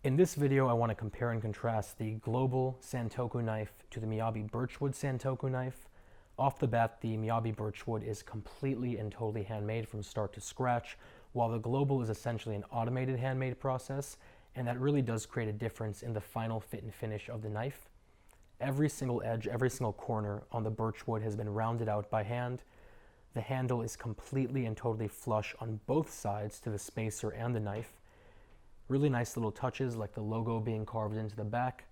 In this video, I want to compare and contrast the Global Santoku Knife to the Miyabi Birchwood Santoku Knife. Off the bat, the Miyabi Birchwood is completely and totally handmade from start to scratch, while the Global is essentially an automated handmade process, and that really does create a difference in the final fit and finish of the knife. Every single edge, every single corner on the Birchwood has been rounded out by hand. The handle is completely and totally flush on both sides to the spacer and the knife. Really nice little touches like the logo being carved into the back,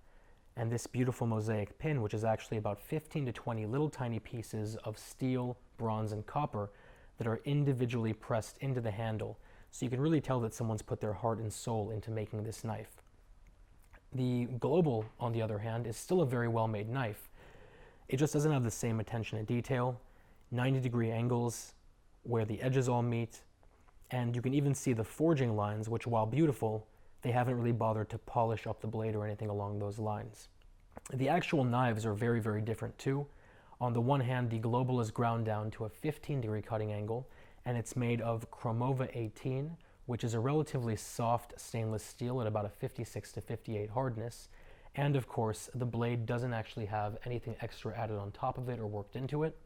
and this beautiful mosaic pin, which is actually about 15 to 20 little tiny pieces of steel, bronze, and copper that are individually pressed into the handle, so you can really tell that someone's put their heart and soul into making this knife. The Global, on the other hand, is still a very well-made knife. It just doesn't have the same attention to detail, 90-degree angles where the edges all meet, and you can even see the forging lines, which, while beautiful, they haven't really bothered to polish up the blade or anything along those lines. The actual knives are very, very different too. On the one hand, the Global is ground down to a 15-degree cutting angle, and it's made of Chromova 18, which is a relatively soft stainless steel at about a 56 to 58 hardness. And of course, the blade doesn't actually have anything extra added on top of it or worked into it.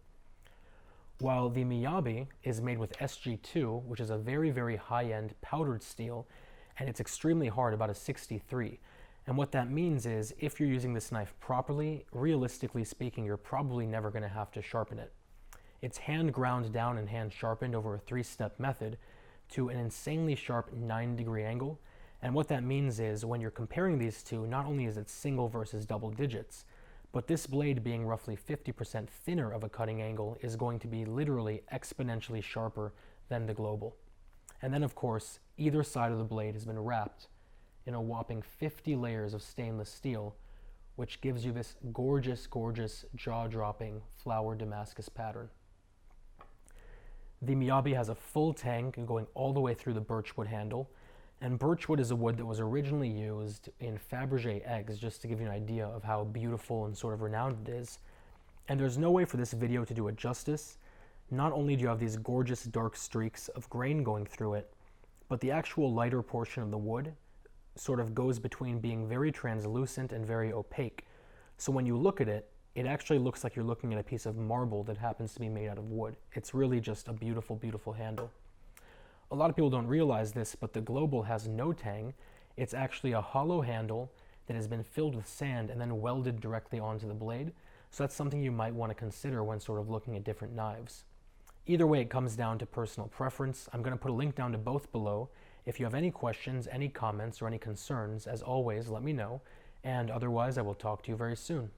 While the Miyabi is made with SG2, which is a very, very high-end powdered steel, and it's extremely hard, about a 63. And what that means is, if you're using this knife properly, realistically speaking, you're probably never going to have to sharpen it. It's hand ground down and hand sharpened over a 3-step method to an insanely sharp 9-degree angle. And what that means is, when you're comparing these two, not only is it single versus double digits, but this blade, being roughly 50% thinner of a cutting angle, is going to be literally exponentially sharper than the Global. And then, of course, either side of the blade has been wrapped in a whopping 50 layers of stainless steel, which gives you this gorgeous, gorgeous, jaw-dropping flower Damascus pattern. The Miyabi has a full tang going all the way through the birchwood handle, and birchwood is a wood that was originally used in Faberge eggs, just to give you an idea of how beautiful and sort of renowned it is. And there's no way for this video to do it justice. Not only do you have these gorgeous dark streaks of grain going through it, but the actual lighter portion of the wood sort of goes between being very translucent and very opaque. So when you look at it, it actually looks like you're looking at a piece of marble that happens to be made out of wood. It's really just a beautiful, beautiful handle. A lot of people don't realize this, but the Global has no tang. It's actually a hollow handle that has been filled with sand and then welded directly onto the blade. So that's something you might want to consider when sort of looking at different knives. Either way, it comes down to personal preference. I'm going to put a link down to both below. If you have any questions, any comments, or any concerns, as always, let me know. And otherwise, I will talk to you very soon.